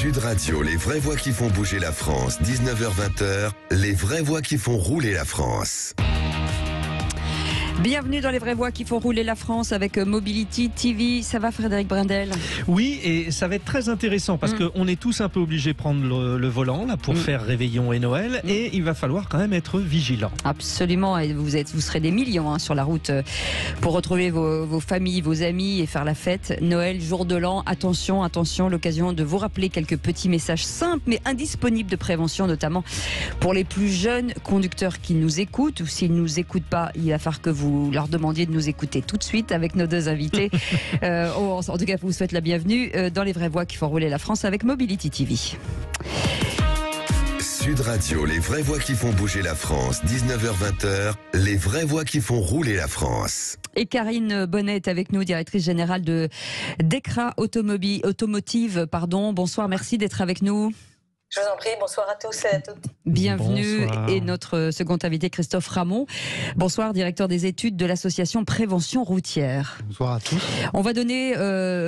Sud Radio, les vraies voix qui font bouger la France, 19h-20h, les vraies voix qui font rouler la France. Bienvenue dans les vraies voix qui font rouler la France avec Mobility TV. Ça va, Frédéric Brindel? Oui, et ça va être très intéressant parce qu'on est tous un peu obligés de prendre le volant là, pour faire Réveillon et Noël, et il va falloir quand même être vigilant. Absolument, et vous serez des millions sur la route pour retrouver vos familles, vos amis et faire la fête. Noël, jour de l'an, attention, l'occasion de vous rappeler quelques petits messages simples mais indisponibles de prévention, notamment pour les plus jeunes conducteurs qui nous écoutent, ou s'ils ne nous écoutent pas, il va falloir que vous leur demandiez de nous écouter tout de suite avec nos deux invités. En tout cas, je vous souhaite la bienvenue dans les vraies voix qui font rouler la France avec Mobility TV. Sud Radio, les vraies voix qui font bouger la France, 19h-20h, les vraies voix qui font rouler la France. Et Karine Bonnet est avec nous, directrice générale de Dekra Automotive. Bonsoir, merci d'être avec nous. Je vous en prie, bonsoir à tous et à toutes. Bienvenue. Bonsoir. Et notre second invité, Christophe Ramon. Bonsoir, directeur des études de l'association Prévention Routière. Bonsoir à tous. On va donner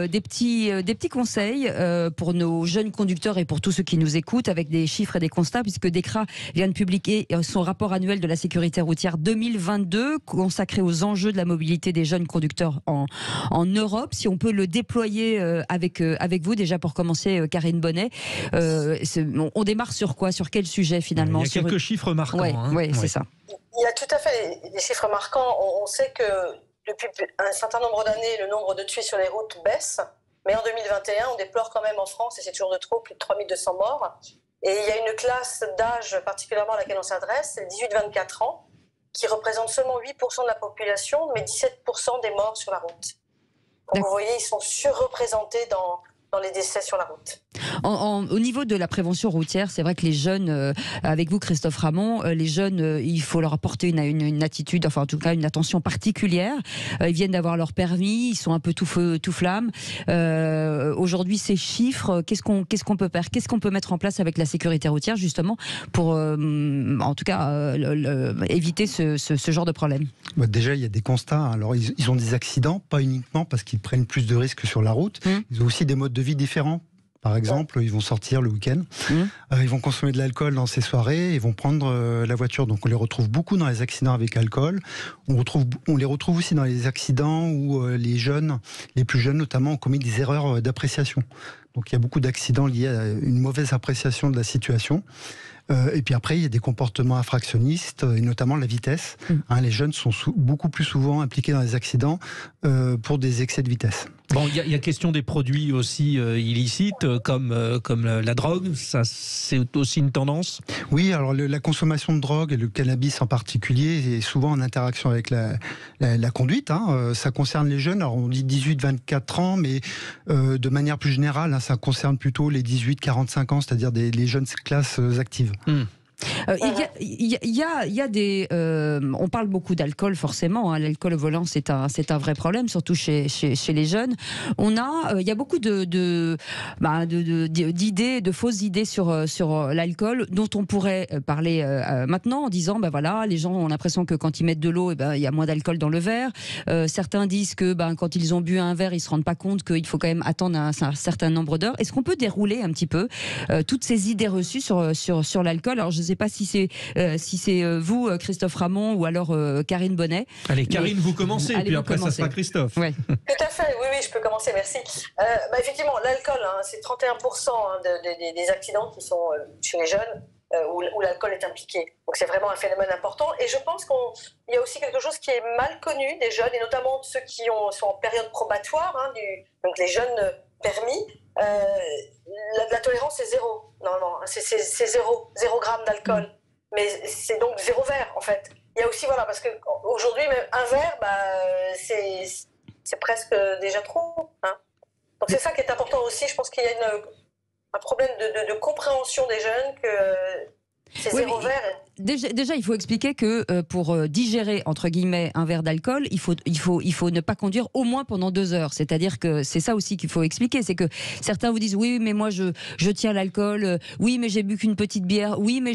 des petits conseils pour nos jeunes conducteurs et pour tous ceux qui nous écoutent, avec des chiffres et des constats, puisque Dekra vient de publier son rapport annuel de la sécurité routière 2022, consacré aux enjeux de la mobilité des jeunes conducteurs en Europe. Si on peut le déployer avec vous, déjà pour commencer, Karine Bonnet. On démarre sur quoi? Sur quel sujet finalement? Il y a quelques chiffres marquants. Oui, c'est ça. Il y a tout à fait des chiffres marquants. On sait que depuis un certain nombre d'années, le nombre de tués sur les routes baisse. Mais en 2021, on déplore quand même en France, et c'est toujours de trop, plus de 3200 morts. Et il y a une classe d'âge particulièrement à laquelle on s'adresse, c'est 18-24 ans, qui représente seulement 8% de la population, mais 17% des morts sur la route. Donc vous voyez, ils sont surreprésentés dans les décès sur la route. Au niveau de la prévention routière, c'est vrai que les jeunes, avec vous Christophe Ramon, les jeunes, il faut leur apporter une attitude, enfin en tout cas une attention particulière. Ils viennent d'avoir leur permis, ils sont un peu tout feu, tout flamme. Aujourd'hui, ces chiffres, qu'est-ce qu'on peut faire? Qu'est-ce qu'on peut mettre en place avec la sécurité routière justement pour, en tout cas, éviter ce genre de problème? Déjà, il y a des constats. Alors, ils ont des accidents, pas uniquement parce qu'ils prennent plus de risques sur la route. Ils ont aussi des modes de vie différents. Par exemple, ils vont sortir le week-end, ils vont consommer de l'alcool dans ces soirées, ils vont prendre la voiture. Donc on les retrouve beaucoup dans les accidents avec alcool. On les retrouve aussi dans les accidents où les plus jeunes notamment, ont commis des erreurs d'appréciation. Donc il y a beaucoup d'accidents liés à une mauvaise appréciation de la situation. Et puis après, il y a des comportements infractionnistes, et notamment la vitesse. Les jeunes sont beaucoup plus souvent impliqués dans les accidents pour des excès de vitesse. Bon, il y a question des produits aussi illicites, comme la drogue. Ça, c'est aussi une tendance. Oui, alors la consommation de drogue, et le cannabis en particulier, est souvent en interaction avec la conduite. Ça concerne les jeunes, alors on dit 18-24 ans, mais de manière plus générale, ça concerne plutôt les 18-45 ans, c'est-à-dire les jeunes classes actives. Il y a des. On parle beaucoup d'alcool, forcément. L'alcool au volant, c'est un vrai problème, surtout chez les jeunes. Il y a beaucoup d'idées, de fausses idées sur l'alcool, dont on pourrait parler maintenant en disant, voilà, les gens ont l'impression que quand ils mettent de l'eau, il y a moins d'alcool dans le verre. Certains disent que quand ils ont bu un verre, ils se rendent pas compte qu'il faut quand même attendre un certain nombre d'heures. Est-ce qu'on peut dérouler un petit peu toutes ces idées reçues sur l'alcool? Alors je ne sais pas si c'est vous, Christophe Ramon, ou alors Karine Bonnet. Allez, Karine, vous commencez, et puis après ça sera Christophe. Ouais. Tout à fait, oui, je peux commencer, merci. Effectivement, l'alcool, c'est 31% des accidents qui sont chez les jeunes où l'alcool est impliqué. Donc c'est vraiment un phénomène important. Et je pense qu'il y a aussi quelque chose qui est mal connu des jeunes, et notamment ceux qui sont en période probatoire, donc les jeunes permis. La tolérance est zéro, normalement. C'est zéro gramme d'alcool. Mais c'est donc 0 verre, en fait. Il y a aussi, parce qu'aujourd'hui, même un verre, c'est presque déjà trop. Donc c'est ça qui est important aussi. Je pense qu'il y a un problème de compréhension des jeunes que c'est 0 verre. Déjà, il faut expliquer que pour digérer, entre guillemets, un verre d'alcool, il faut ne pas conduire au moins pendant 2 heures. C'est-à-dire que c'est ça aussi qu'il faut expliquer. C'est que certains vous disent, oui, mais moi, je tiens l'alcool. Oui, mais j'ai bu qu'une petite bière. Oui, mais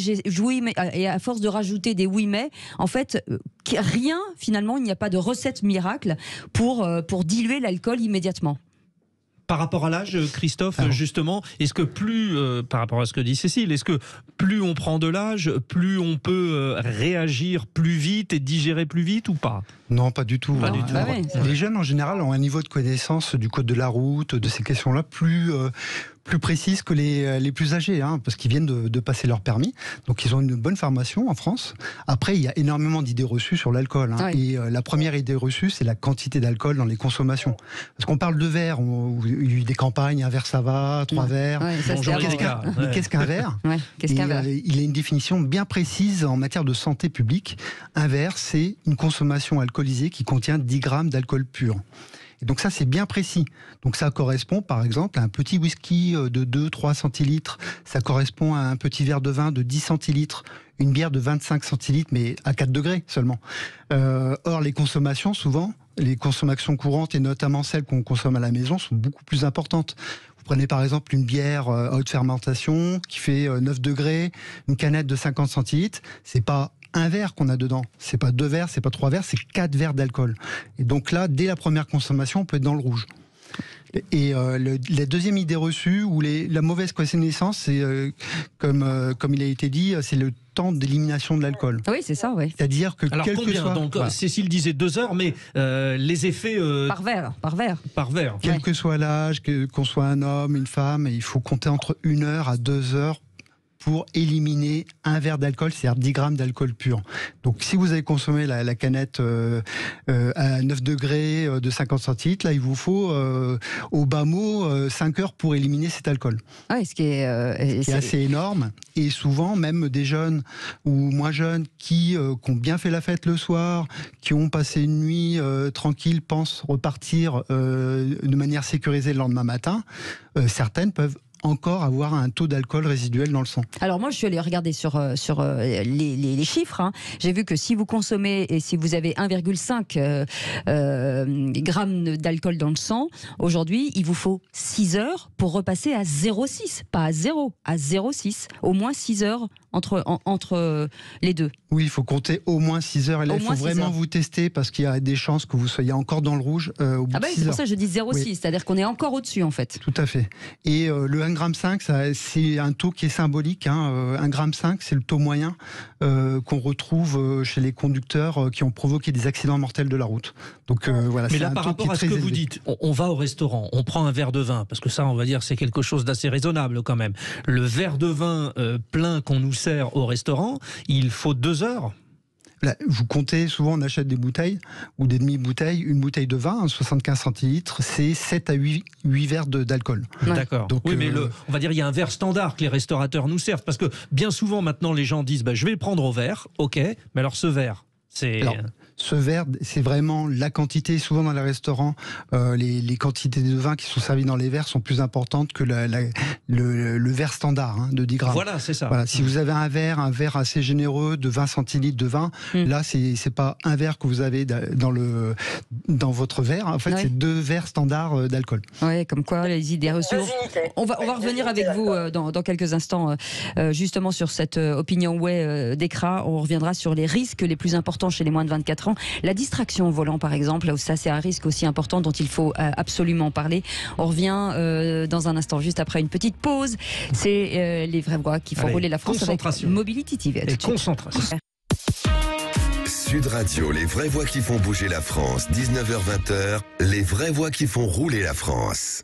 et à force de rajouter des oui, mais, en fait, rien, finalement, il n'y a pas de recette miracle pour diluer l'alcool immédiatement. Par rapport à l'âge, Christophe, justement, est-ce que plus, par rapport à ce que dit Cécile, est-ce que plus on prend de l'âge, plus on peut réagir plus vite et digérer plus vite ou pas? Non, pas du tout. Pas du tout. Les jeunes, en général, ont un niveau de connaissance du code de la route, de ces questions-là, plus précises que les plus âgés, parce qu'ils viennent de passer leur permis. Donc, ils ont une bonne formation en France. Après, il y a énormément d'idées reçues sur l'alcool. Et la première idée reçue, c'est la quantité d'alcool dans les consommations. Parce qu'on parle de verre, il y a eu des campagnes, un verre ça va, 3 verres. Bonjour, mais qu'est-ce qu'un verre? Qu'est-ce qu'un verre? Il a une définition bien précise en matière de santé publique. Un verre, c'est une consommation alcoolisée qui contient 10 grammes d'alcool pur. Et donc ça, c'est bien précis. Donc ça correspond, par exemple, à un petit whisky de 2-3 centilitres. Ça correspond à un petit verre de vin de 10 centilitres. Une bière de 25 centilitres, mais à 4 degrés seulement. Or, les consommations, souvent, les consommations courantes, et notamment celles qu'on consomme à la maison, sont beaucoup plus importantes. Vous prenez par exemple une bière à haute fermentation qui fait 9 degrés, une canette de 50 centilitres. C'est pas un verre qu'on a dedans. C'est pas 2 verres, c'est pas 3 verres, c'est 4 verres d'alcool. Et donc là, dès la première consommation, on peut être dans le rouge. Et la deuxième idée reçue, ou la mauvaise connaissance, c'est, comme il a été dit, c'est le temps d'élimination de l'alcool. Oui, c'est ça, oui. C'est-à-dire que alors, combien, soit... Donc, voilà. Cécile disait 2 heures, mais les effets... Par verre. Par verre. Quel que soit l'âge, qu'on soit un homme, une femme, il faut compter entre 1 heure à 2 heures pour éliminer un verre d'alcool, c'est-à-dire 10 grammes d'alcool pur. Donc si vous avez consommé la canette à 9 degrés de 50 centilitres, là il vous faut au bas mot 5 heures pour éliminer cet alcool. Ce qui est assez énorme. Et souvent, même des jeunes ou moins jeunes qui ont bien fait la fête le soir, qui ont passé une nuit tranquille, pensent repartir de manière sécurisée le lendemain matin, certaines peuvent encore avoir un taux d'alcool résiduel dans le sang. Alors moi, je suis allée regarder sur les chiffres. J'ai vu que si vous consommez et si vous avez 1,5 grammes d'alcool dans le sang, aujourd'hui, il vous faut 6 heures pour repasser à 0,6. Pas à 0, à 0,6. Au moins 6 heures entre les deux. Oui, il faut compter au moins 6 heures. Et là, il faut vraiment vous tester parce qu'il y a des chances que vous soyez encore dans le rouge au bout de 6 heures. C'est pour ça que je dis 0,6, c'est-à-dire qu'on est encore au-dessus en fait. Tout à fait. Et le 1,5 g, c'est un taux qui est symbolique. 1,5 g, c'est le taux moyen qu'on retrouve chez les conducteurs qui ont provoqué des accidents mortels de la route. Donc voilà. Mais là, par rapport à ce que vous dites, on va au restaurant, on prend un verre de vin, parce que ça, on va dire, c'est quelque chose d'assez raisonnable quand même. Le verre de vin plein qu'on nous sert au restaurant, il faut 2 heures. Là, vous comptez, souvent on achète des bouteilles ou des demi-bouteilles. Une bouteille de vin, 75 centilitres, c'est 7 à 8 verres d'alcool. D'accord. Donc, oui, mais on va dire il y a un verre standard que les restaurateurs nous servent. Parce que bien souvent maintenant les gens disent je vais le prendre au verre, ok, mais alors ce verre, c'est... Alors, ce verre, c'est vraiment la quantité. Souvent dans les restaurants, les quantités de vin qui sont servies dans les verres sont plus importantes que le verre standard de 10 grammes. Voilà, c'est ça. Voilà, si vous avez un verre assez généreux de 20 centilitres de vin, là, c'est pas un verre que vous avez dans votre verre. En fait, c'est 2 verres standards d'alcool. Oui, comme quoi les idées reçues. On va revenir avec vous dans quelques instants, justement sur cette opinion d'ECRA. On reviendra sur les risques les plus importants chez les moins de 24 ans. La distraction au volant, par exemple, ça c'est un risque aussi important dont il faut absolument parler. On revient dans un instant, juste après une petite pause. C'est les vraies voix qui font rouler la France avec Mobility TV. Et concentration. Sud Radio, les vraies voix qui font bouger la France. 19h-20h, les vraies voix qui font rouler la France.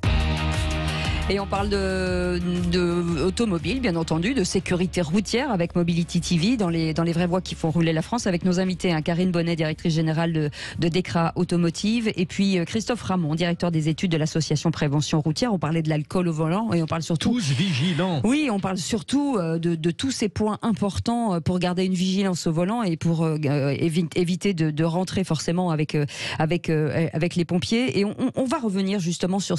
Et on parle de automobile, bien entendu, de sécurité routière avec Mobility TV dans les vraies voies qui font rouler la France, avec nos invités, Karine Bonnet, directrice générale de DECRA Automotive, et puis Christophe Ramon, directeur des études de l'association Prévention Routière. On parlait de l'alcool au volant et on parle surtout... Tous vigilants. Oui, on parle surtout de tous ces points importants pour garder une vigilance au volant et pour éviter de rentrer forcément avec les pompiers. Et on va revenir justement sur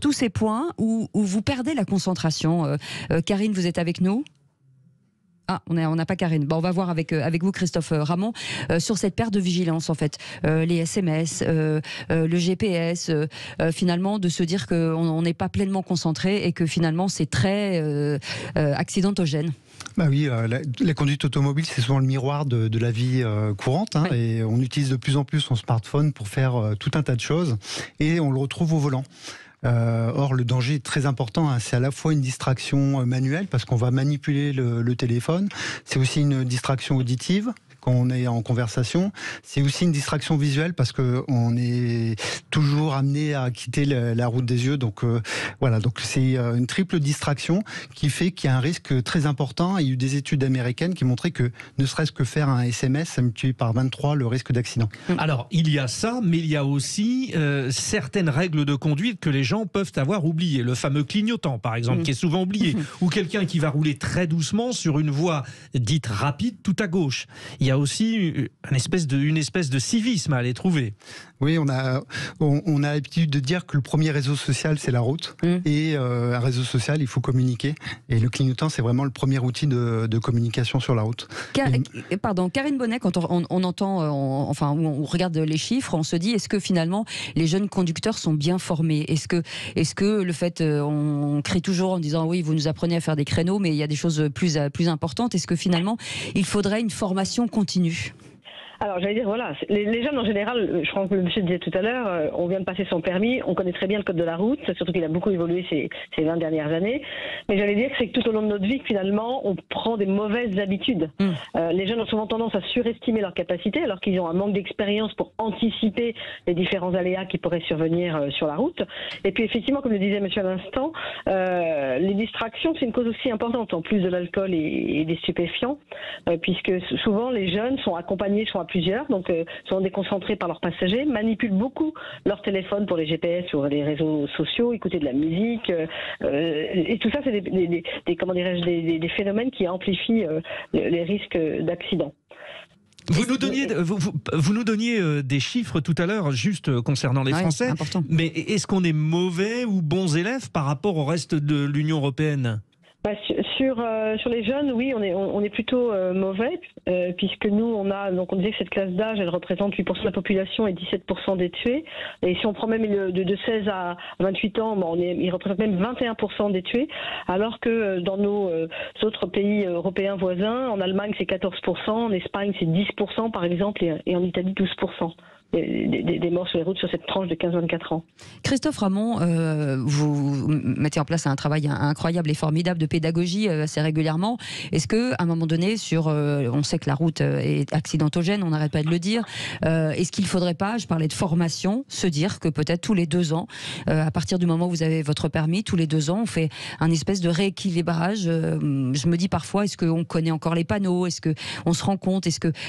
tous ces points où vous perdez la concentration. Karine, vous êtes avec nous ? Ah, on n'a pas Karine. Bon, on va voir avec vous, Christophe Ramon, sur cette perte de vigilance, en fait. Les SMS, le GPS, finalement, de se dire qu'on n'est pas pleinement concentré et que finalement, c'est très accidentogène. Bah oui, la conduite automobile, c'est souvent le miroir de la vie courante, et on utilise de plus en plus son smartphone pour faire tout un tas de choses, et on le retrouve au volant. Or, le danger est très important. Hein. C'est à la fois une distraction manuelle, parce qu'on va manipuler le téléphone. C'est aussi une distraction auditive quand on est en conversation. C'est aussi une distraction visuelle parce que on est toujours amené à quitter la route des yeux. Donc voilà, donc c'est une triple distraction qui fait qu'il y a un risque très important. Il y a eu des études américaines qui montraient que ne serait-ce que faire un SMS, ça multiplie par 23 le risque d'accident. Alors, il y a ça, mais il y a aussi certaines règles de conduite que les gens peuvent avoir oubliées. Le fameux clignotant, par exemple, qui est souvent oublié. Ou quelqu'un qui va rouler très doucement sur une voie dite rapide tout à gauche. Il y a aussi une espèce de civisme à aller trouver. Oui, on a l'habitude de dire que le premier réseau social, c'est la route. Et un réseau social, il faut communiquer. Et le clignotant, c'est vraiment le premier outil de communication sur la route. Karine Bonnet, quand on entend, on regarde les chiffres, on se dit, est-ce que finalement, les jeunes conducteurs sont bien formés ? Est-ce que le fait, on crie toujours en disant, oui, vous nous apprenez à faire des créneaux, mais il y a des choses plus importantes. Est-ce que finalement, il faudrait une formation continue ? Alors, j'allais dire, voilà, les jeunes en général, je crois que le monsieur disait tout à l'heure, on vient de passer son permis, on connaît très bien le code de la route, surtout qu'il a beaucoup évolué ces 20 dernières années. Mais j'allais dire que c'est que tout au long de notre vie, finalement, on prend des mauvaises habitudes. Les jeunes ont souvent tendance à surestimer leurs capacités, alors qu'ils ont un manque d'expérience pour anticiper les différents aléas qui pourraient survenir sur la route. Et puis, effectivement, comme le disait monsieur à l'instant, les distractions, c'est une cause aussi importante, en plus de l'alcool et des stupéfiants, puisque souvent, les jeunes sont accompagnés, sont à plusieurs, donc sont déconcentrés par leurs passagers, manipulent beaucoup leur téléphone pour les GPS ou les réseaux sociaux, écouter de la musique, et tout ça, c'est des phénomènes qui amplifient les risques d'accident. Vous nous donniez des chiffres tout à l'heure, juste concernant les Français, mais est-ce qu'on est mauvais ou bons élèves par rapport au reste de l'Union européenne ? Sur les jeunes, oui, on est plutôt mauvais, puisque nous, on disait que cette classe d'âge, elle représente 8% de la population et 17% des tués. Et si on prend même de 16 à 28 ans, il représente même 21% des tués, alors que dans nos autres pays européens voisins, en Allemagne c'est 14%, en Espagne c'est 10% par exemple, et en Italie 12%. Des morts sur les routes sur cette tranche de 15-24 ans. Christophe Ramon, vous mettez en place un travail incroyable et formidable de pédagogie assez régulièrement. Est-ce qu'à un moment donné, on sait que la route est accidentogène, on n'arrête pas de le dire, est-ce qu'il ne faudrait pas, je parlais de formation, se dire que peut-être tous les 2 ans, à partir du moment où vous avez votre permis, tous les 2 ans, on fait un espèce de rééquilibrage. Je me dis parfois, est-ce qu'on connaît encore les panneaux ? Est-ce qu'on se rend compte ?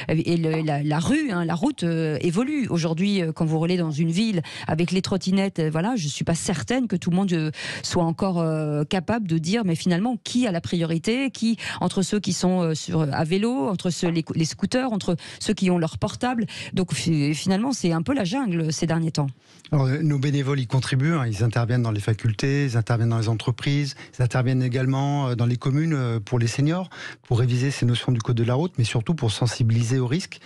La rue, la route évolue. Aujourd'hui, quand vous roulez dans une ville avec les trottinettes, voilà, je ne suis pas certaine que tout le monde soit encore capable de dire, mais finalement, qui a la priorité ? Qui, entre ceux qui sont à vélo, entre les scooters, entre ceux qui ont leur portable. Donc finalement, c'est un peu la jungle ces derniers temps. Alors, nos bénévoles y contribuent, ils interviennent dans les facultés, ils interviennent dans les entreprises, ils interviennent également dans les communes pour les seniors, pour réviser ces notions du code de la route, mais surtout pour sensibiliser aux risques.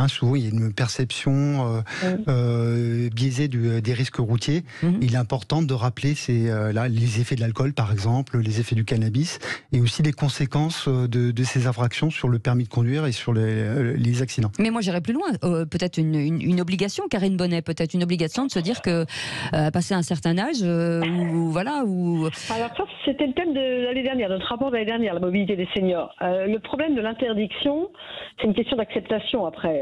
Souvent, il y a une perception biaisée des risques routiers. Il est important de rappeler les effets de l'alcool, par exemple, les effets du cannabis, et aussi les conséquences de ces infractions sur le permis de conduire et sur les accidents. Mais moi, j'irais plus loin. Peut-être une obligation, Karine Bonnet, peut-être une obligation de se dire que passer un certain âge, Alors ça, c'était le thème de l'année dernière, notre rapport de l'année dernière, la mobilité des seniors. Le problème de l'interdiction, c'est une question d'acceptation après.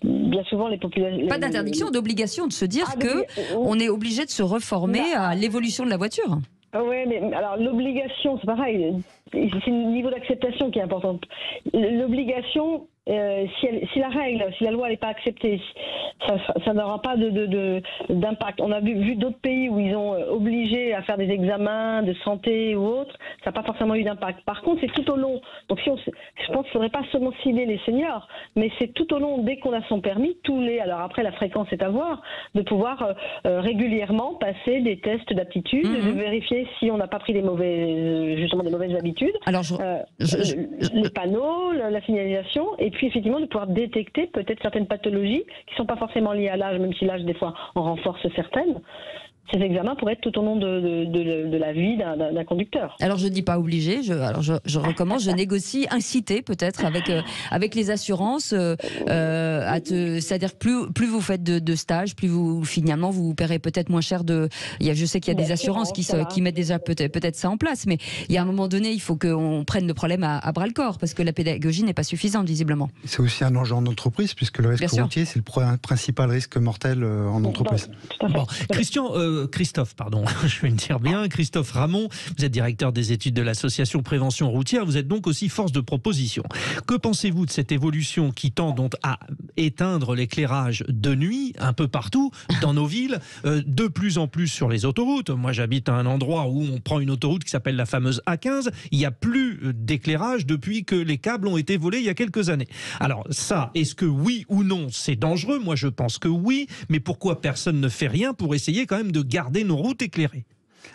Bien souvent, les populations... Pas d'interdiction, d'obligation de se dire qu'on est obligé de se reformer à l'évolution de la voiture. Oui, mais alors l'obligation, c'est pareil. C'est le niveau d'acceptation qui est important. L'obligation, si la loi n'est pas acceptée, ça n'aura pas d'impact. On a vu d'autres pays où ils ont obligé à faire des examens de santé ou autre, ça n'a pas forcément eu d'impact. Par contre, c'est tout au long. Donc je pense qu'il ne faudrait pas seulement cibler les seniors, mais c'est tout au long, dès qu'on a son permis, alors après la fréquence est à voir, de pouvoir régulièrement passer des tests d'aptitude, de vérifier si on n'a pas pris des mauvaises habitudes. Alors, les panneaux, la signalisation, et puis effectivement de pouvoir détecter peut-être certaines pathologies qui ne sont pas forcément liées à l'âge, même si l'âge des fois en renforce certaines. ces examens pourraient être tout au long de la vie d'un conducteur. Alors je dis pas obligé, je recommence, je négocie, inciter peut-être avec les assurances, c'est-à-dire plus vous faites de stages, plus finalement vous paierez peut-être moins cher je sais qu'il y a des assurances qui mettent déjà peut-être ça en place, mais il y a un moment donné, il faut qu'on prenne le problème à bras le corps, parce que la pédagogie n'est pas suffisante visiblement. C'est aussi un enjeu en entreprise, puisque le risque routier, c'est le principal risque mortel en entreprise. Bon, Christophe, je vais le dire bien, Christophe Ramon, vous êtes directeur des études de l'association Prévention Routière, vous êtes donc aussi force de proposition. Que pensez-vous de cette évolution qui tend donc à éteindre l'éclairage de nuit un peu partout dans nos villes, de plus en plus sur les autoroutes? Moi j'habite à un endroit où on prend une autoroute qui s'appelle la fameuse A15, il n'y a plus d'éclairage depuis que les câbles ont été volés il y a quelques années. Alors ça, est-ce que oui ou non c'est dangereux? Moi je pense que oui, mais pourquoi personne ne fait rien pour essayer quand même de garder nos routes éclairées?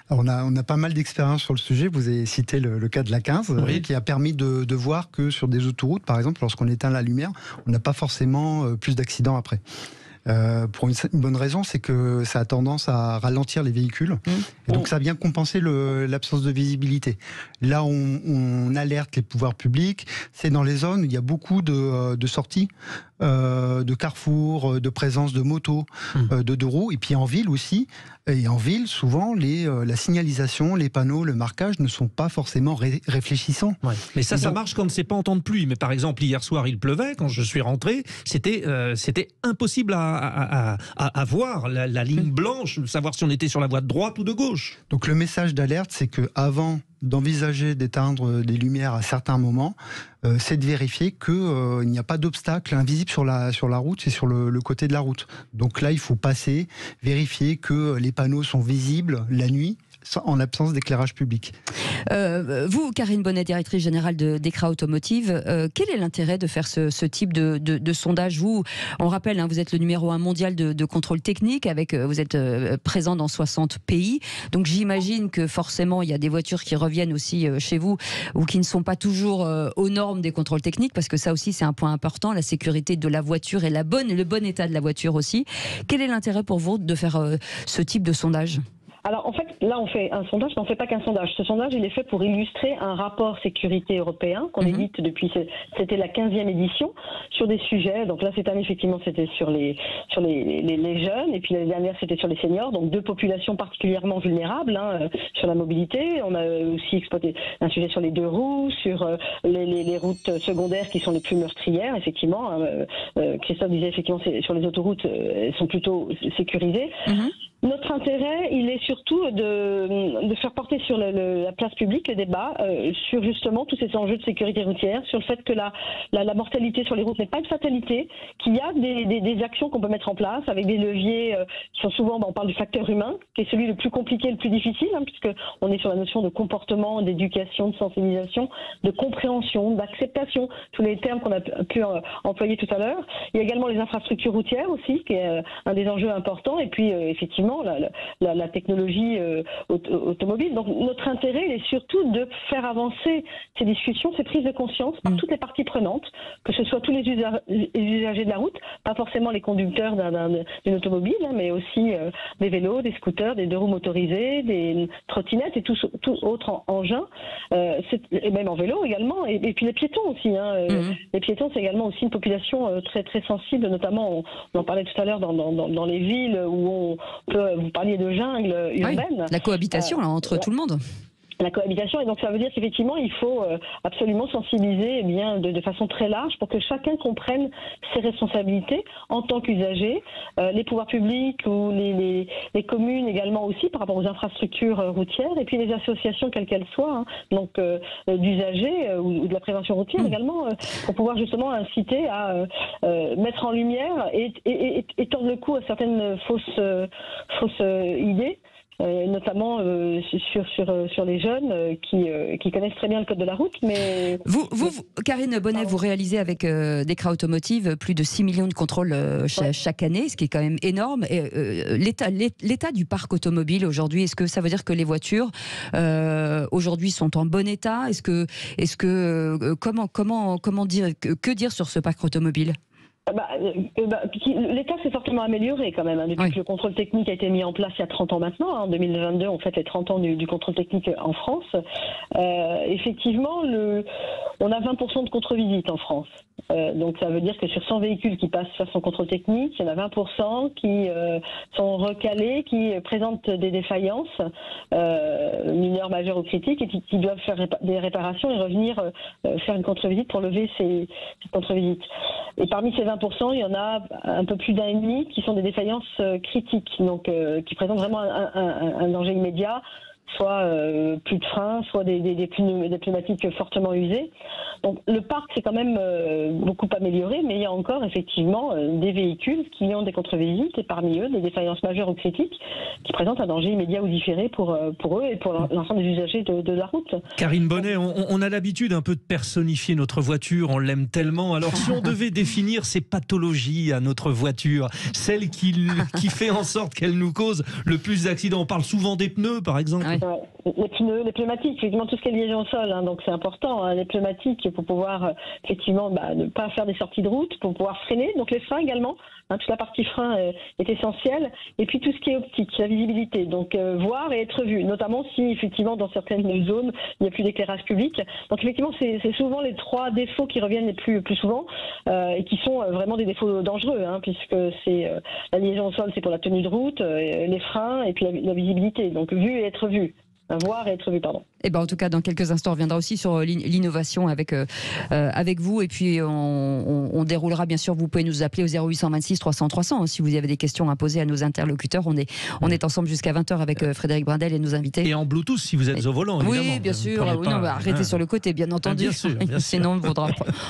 Alors on a pas mal d'expérience sur le sujet. Vous avez cité le cas de la 15, qui a permis de voir que sur des autoroutes, par exemple, lorsqu'on éteint la lumière, on n'a pas forcément plus d'accidents après. Pour une bonne raison, c'est que ça a tendance à ralentir les véhicules. Et donc ça vient compenser l'absence de visibilité. Là, on alerte les pouvoirs publics. C'est dans les zones où il y a beaucoup de sorties, de carrefours, de présence de motos, de deux roues. Et puis en ville aussi. Et en ville, souvent, la signalisation, les panneaux, le marquage ne sont pas forcément réfléchissants. Ouais. Mais ça marche quand c'est pas en temps de pluie. Mais par exemple, hier soir, il pleuvait. Quand je suis rentré, c'était impossible à voir la ligne blanche, savoir si on était sur la voie de droite ou de gauche. Donc le message d'alerte, c'est que avant d'envisager d'éteindre des lumières à certains moments, c'est de vérifier qu'il n'y a pas d'obstacle invisible sur la route, c'est sur le côté de la route. Donc là, il faut passer, vérifier que les panneaux sont visibles la nuit, en l'absence d'éclairage public. Vous, Karine Bonnet, directrice générale de DEKRA Automotive, quel est l'intérêt de faire ce type de sondage? On rappelle, vous êtes le numéro 1 mondial de contrôle technique, vous êtes présent dans 60 pays, donc j'imagine que forcément il y a des voitures qui reviennent aussi chez vous ou qui ne sont pas toujours aux normes des contrôles techniques, parce que ça aussi c'est un point important, la sécurité de la voiture et le bon état de la voiture aussi. Quel est l'intérêt pour vous de faire ce type de sondage? Alors en fait, là on fait un sondage, mais on ne fait pas qu'un sondage. Ce sondage, il est fait pour illustrer un rapport sécurité européen qu'on édite depuis, c'était la 15e édition, sur des sujets. Donc là cette année effectivement c'était sur les jeunes, et puis l'année dernière c'était sur les seniors, donc deux populations particulièrement vulnérables sur la mobilité. On a aussi exploité un sujet sur les deux roues, sur les routes secondaires qui sont les plus meurtrières, effectivement. Christophe disait effectivement sur les autoroutes, elles sont plutôt sécurisées. Notre intérêt, il est surtout de faire porter sur la place publique le débat sur justement tous ces enjeux de sécurité routière, sur le fait que la mortalité sur les routes n'est pas une fatalité, qu'il y a des actions qu'on peut mettre en place avec des leviers qui sont souvent, on parle du facteur humain, qui est celui le plus compliqué, le plus difficile, puisque on est sur la notion de comportement, d'éducation, de sensibilisation, de compréhension, d'acceptation, tous les termes qu'on a pu employer tout à l'heure. Il y a également les infrastructures routières aussi, qui est un des enjeux importants, et puis effectivement la technologie automobile. Donc notre intérêt, il est surtout de faire avancer ces discussions, ces prises de conscience par toutes les parties prenantes, que ce soit tous les usagers de la route, pas forcément les conducteurs d'une automobile, mais aussi des vélos, des scooters, des deux roues motorisées, des trottinettes et tout autre engin, et même en vélo également, et puis les piétons aussi. Les piétons, c'est également aussi une population très très sensible, notamment on en parlait tout à l'heure dans les villes où vous parliez de jungle urbaine. Oui, la cohabitation entre tout le monde. La cohabitation, et donc ça veut dire qu'effectivement il faut absolument sensibiliser de façon très large pour que chacun comprenne ses responsabilités en tant qu'usager, les pouvoirs publics ou les communes également aussi par rapport aux infrastructures routières, et puis les associations quelles qu'elles soient, donc d'usagers ou de la prévention routière également, pour pouvoir justement inciter à mettre en lumière et tordre le cou à certaines fausses idées. Notamment sur les jeunes qui connaissent très bien le code de la route. Mais vous Karine Bonnet, vous réalisez avec DEKRA Automotive plus de 6 millions de contrôles chaque année, ce qui est quand même énorme. Et, l'état du parc automobile aujourd'hui, est-ce que ça veut dire que les voitures aujourd'hui sont en bon état? Comment dire, que dire sur ce parc automobile? L'État s'est fortement amélioré quand même, depuis que le contrôle technique a été mis en place il y a 30 ans maintenant. En 2022, on fête les 30 ans du contrôle technique en France. Effectivement, on a 20% de contre-visites en France. Donc ça veut dire que sur 100 véhicules qui passent faire son contrôle technique, il y en a 20% qui sont recalés, qui présentent des défaillances mineures, majeures ou critiques et qui doivent faire des réparations et revenir faire une contre-visite pour lever ces contre-visites. Et parmi ces 20%, il y en a un peu plus d'un et demi qui sont des défaillances critiques, donc qui présentent vraiment un danger immédiat, soit plus de freins, soit des pneumatiques fortement usées. Donc le parc s'est quand même beaucoup amélioré, mais il y a encore effectivement des véhicules qui ont des contre-visites et parmi eux des défaillances majeures ou critiques qui présentent un danger immédiat ou différé pour eux et pour l'ensemble des usagers de la route. Karine Bonnet, on a l'habitude un peu de personnifier notre voiture, on l'aime tellement. Alors si on devait définir ces pathologies à notre voiture, celle qui fait en sorte qu'elle nous cause le plus d'accidents, on parle souvent des pneus par exemple. Ouais. Les pneus, les pneumatiques, effectivement tout ce qui est liaison au sol, donc c'est important, les pneumatiques pour pouvoir effectivement ne pas faire des sorties de route, pour pouvoir freiner, donc les freins également, toute la partie frein est essentielle, et puis tout ce qui est optique, la visibilité, donc voir et être vu, notamment si effectivement dans certaines zones il n'y a plus d'éclairage public. Donc effectivement c'est souvent les 3 défauts qui reviennent les plus souvent et qui sont vraiment des défauts dangereux, puisque c'est la liaison au sol, c'est pour la tenue de route, les freins et puis la visibilité, donc vu et être vu. Voir et être vu, pardon. Et en tout cas, dans quelques instants, on reviendra aussi sur l'innovation avec vous. Et puis, on déroulera, bien sûr, vous pouvez nous appeler au 0826 300 300 si vous avez des questions à poser à nos interlocuteurs. On est ensemble jusqu'à 20h avec Frédéric Brindel et nos invités. Et en Bluetooth, si vous êtes au volant, évidemment. Oui, bien sûr. Arrêtez sur le côté, bien entendu. Bien sûr. Sinon,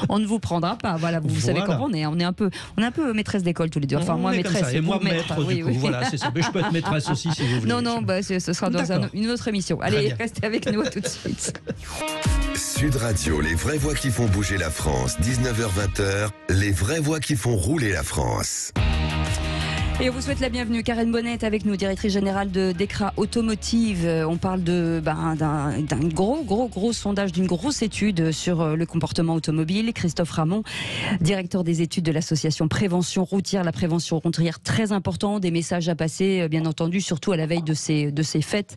on ne vous prendra pas. Voilà, vous savez comment on est. On est un peu maîtresse d'école tous les deux. Enfin, moi, maîtresse. Et moi, maître, du coup. Voilà, c'est ça. Mais je peux être maîtresse aussi, si vous voulez. Non, ce sera dans une autre émission. Allez, restez avec nous, à tout de suite. Sud Radio, les vraies voix qui font bouger la France, 19h-20h, les vraies voix qui font rouler la France. Et on vous souhaite la bienvenue. Karine Bonnet est avec nous, directrice générale de Dekra Automotive. On parle d'un gros sondage, d'une grosse étude sur le comportement automobile. Christophe Ramon, directeur des études de l'association Prévention Routière. La prévention routière, très important. Des messages à passer, bien entendu, surtout à la veille de ces fêtes.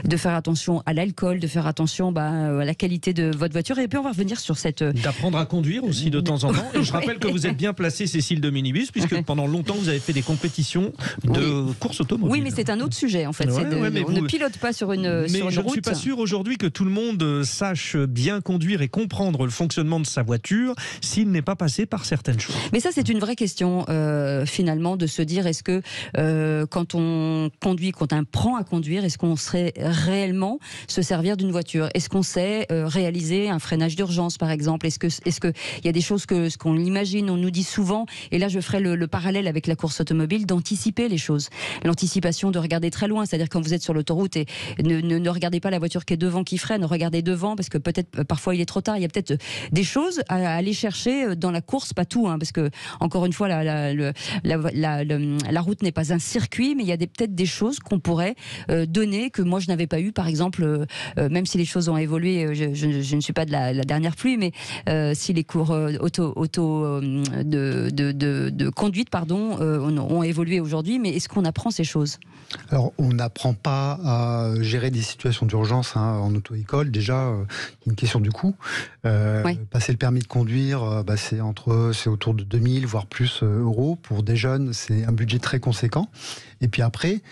De faire attention à l'alcool, de faire attention à la qualité de votre voiture. Et puis on va revenir sur cette... D'apprendre à conduire aussi de temps en temps. Et je rappelle que vous êtes bien placée, Cécile de Minibus, puisque pendant longtemps vous avez fait des compétitions de course automobile. Oui, mais c'est un autre sujet en fait. On ne pilote pas sur une route. Mais je ne suis pas sûr aujourd'hui que tout le monde sache bien conduire et comprendre le fonctionnement de sa voiture s'il n'est pas passé par certaines choses. Mais ça, c'est une vraie question finalement, de se dire est-ce que quand on conduit, quand on apprend à conduire, est-ce qu'on sait réellement se servir d'une voiture? Est-ce qu'on sait réaliser un freinage d'urgence par exemple? Est-ce que il y a des choses qu'on imagine, on nous dit souvent, et là je ferai le parallèle avec la course automobile, d'anticiper les choses. L'anticipation, de regarder très loin, c'est-à-dire quand vous êtes sur l'autoroute et ne regardez pas la voiture qui est devant qui freine, regardez devant parce que peut-être parfois il est trop tard. Il y a peut-être des choses à aller chercher dans la course, pas tout, parce que encore une fois la route n'est pas un circuit, mais il y a peut-être des choses qu'on pourrait donner que moi je n'avais pas eu, par exemple, même si les choses ont évolué, je ne suis pas de la dernière pluie, mais si les cours de conduite ont évolué aujourd'hui, mais est-ce qu'on apprend ces choses? Alors, on n'apprend pas à gérer des situations d'urgence en auto-école. Déjà, une question du coût. Passer le permis de conduire, c'est autour de 2000, voire plus euros. Pour des jeunes, c'est un budget très conséquent. Et puis après,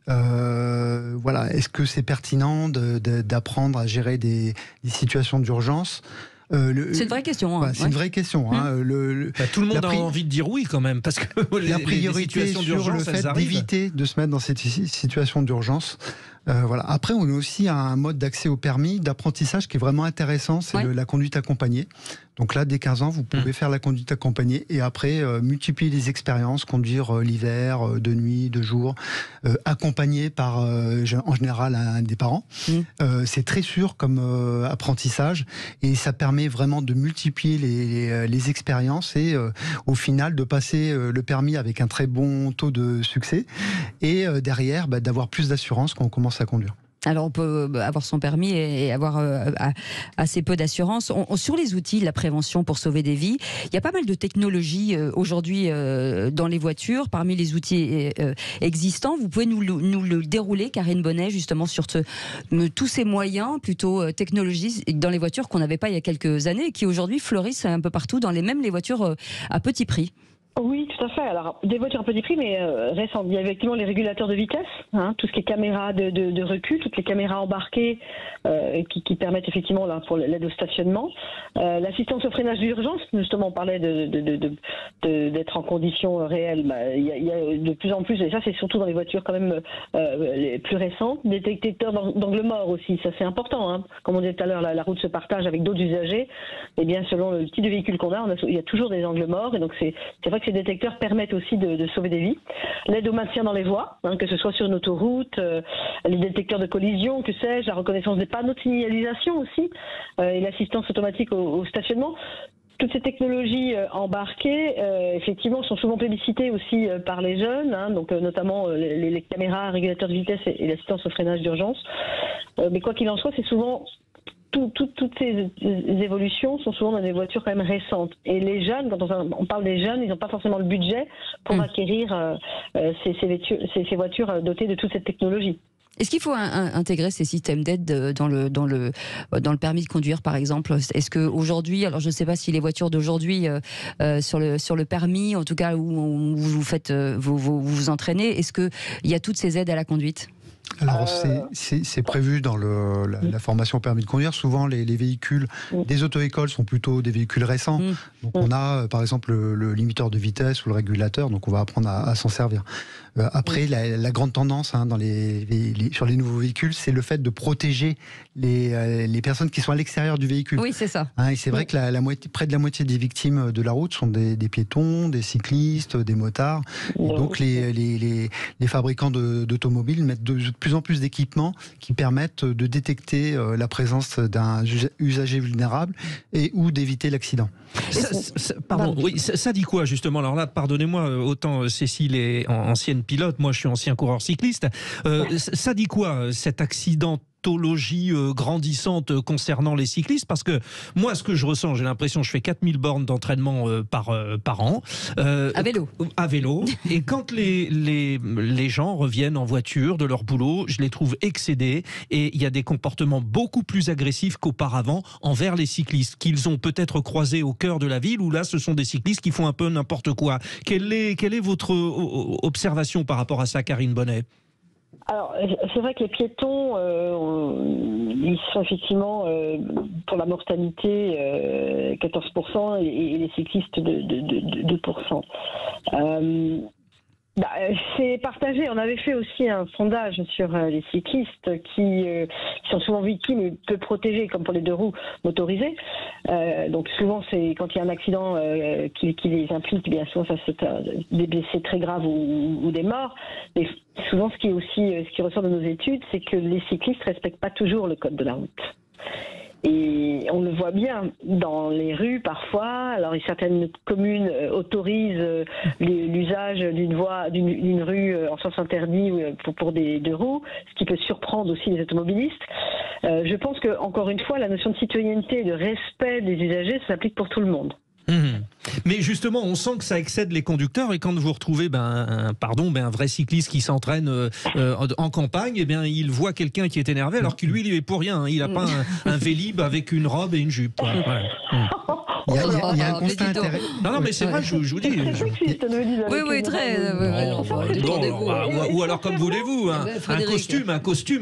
est-ce que c'est pertinent d'apprendre à gérer des situations d'urgence? C'est une vraie question. C'est une vraie question. Tout le monde a envie de dire oui quand même, parce que la priorité sur le fait d'éviter de se mettre dans cette situation d'urgence. Après, on a aussi un mode d'accès au permis, d'apprentissage qui est vraiment intéressant, c'est la conduite accompagnée. Donc là, dès 15 ans, vous pouvez faire la conduite accompagnée et après, multiplier les expériences, conduire l'hiver, de nuit, de jour, accompagné par, en général, un des parents. C'est très sûr comme apprentissage et ça permet vraiment de multiplier les expériences et au final, de passer le permis avec un très bon taux de succès et derrière, d'avoir plus d'assurance quand on commence à conduire. Alors on peut avoir son permis et avoir assez peu d'assurance. Sur les outils, la prévention pour sauver des vies, il y a pas mal de technologies aujourd'hui dans les voitures. Parmi les outils existants, vous pouvez nous le dérouler, Karine Bonnet, justement sur tous ces moyens plutôt technologiques dans les voitures qu'on n'avait pas il y a quelques années et qui aujourd'hui fleurissent un peu partout dans les voitures à petit prix. Oui, tout à fait. Alors, des voitures à petit prix, mais récentes. Il y a effectivement les régulateurs de vitesse, tout ce qui est caméras de recul, toutes les caméras embarquées qui permettent effectivement là, pour l'aide au stationnement. L'assistance au freinage d'urgence, justement, on parlait d'être en conditions réelles. Il y a de plus en plus, et ça c'est surtout dans les voitures quand même les plus récentes, des détecteurs d'angle mort aussi. Ça c'est important. Comme on disait tout à l'heure, la route se partage avec d'autres usagers. Et bien, selon le type de véhicule qu'on a, il y a toujours des angles morts. Et donc c'est vrai que ces détecteurs permettent aussi de sauver des vies. L'aide au maintien dans les voies, que ce soit sur une autoroute, les détecteurs de collision, que sais-je, la reconnaissance des panneaux de signalisation aussi, et l'assistance automatique au stationnement. Toutes ces technologies embarquées, effectivement, sont souvent plébiscitées aussi par les jeunes, donc notamment les caméras, régulateurs de vitesse et l'assistance au freinage d'urgence. Mais quoi qu'il en soit, c'est souvent toutes ces évolutions sont souvent dans des voitures quand même récentes. Et les jeunes, quand on parle des jeunes, ils n'ont pas forcément le budget pour acquérir ces voitures dotées de toute cette technologie. Est-ce qu'il faut intégrer ces systèmes d'aide dans le permis de conduire, par exemple? Est-ce qu'aujourd'hui, alors je ne sais pas si les voitures d'aujourd'hui, sur le permis, en tout cas où vous vous entraînez, est-ce qu'il y a toutes ces aides à la conduite? Alors c'est prévu dans la formation au permis de conduire. Souvent les véhicules des auto-écoles sont plutôt des véhicules récents. Donc on a par exemple le limiteur de vitesse ou le régulateur, donc on va apprendre à s'en servir. Après la grande tendance sur les nouveaux véhicules, c'est le fait de protéger les personnes qui sont à l'extérieur du véhicule. Oui, c'est ça. Et c'est vrai que près de la moitié des victimes de la route sont des piétons, des cyclistes, des motards. Et donc les fabricants d'automobiles mettent de plus en plus d'équipements qui permettent de détecter la présence d'un usager vulnérable et ou d'éviter l'accident. Ça dit quoi justement? Alors là, pardonnez-moi, autant Cécile est ancienne pilote, moi je suis ancien coureur cycliste. Ça dit quoi cet accidentologie grandissante concernant les cyclistes? Parce que moi, ce que je ressens, j'ai l'impression, je fais 4000 bornes d'entraînement par an. À vélo. À vélo. Et quand les gens reviennent en voiture de leur boulot, je les trouve excédés et il y a des comportements beaucoup plus agressifs qu'auparavant envers les cyclistes qu'ils ont peut-être croisés au cœur de la ville, où là, ce sont des cyclistes qui font un peu n'importe quoi. Quelle est votre observation par rapport à ça, Karine Bonnet? Alors, c'est vrai que les piétons, ils sont effectivement, pour la mortalité, 14% et les cyclistes de 2%. C'est partagé. On avait fait aussi un sondage sur les cyclistes qui sont souvent victimes et peu protégés, comme pour les deux roues motorisées. Donc souvent, c'est quand il y a un accident qui les implique, bien souvent, ça c'est des blessés très graves ou des morts. Mais souvent, ce qui ressort de nos études, c'est que les cyclistes respectent pas toujours le code de la route. Et on le voit bien dans les rues parfois. Alors certaines communes autorisent l'usage d'une rue en sens interdit pour des deux roues, ce qui peut surprendre aussi les automobilistes. Je pense que encore une fois, la notion de citoyenneté et de respect des usagers s'applique pour tout le monde. Mais justement, on sent que ça excède les conducteurs, et quand vous retrouvez un vrai cycliste qui s'entraîne en campagne, eh bien, il voit quelqu'un qui est énervé alors que lui, il est pour rien. Il n'a pas un Vélib avec une robe et une jupe. Il y a un constat intéressant. Non, mais c'est vrai, je vous dis. Oui, très. Ou alors, comme voulez-vous, un costume,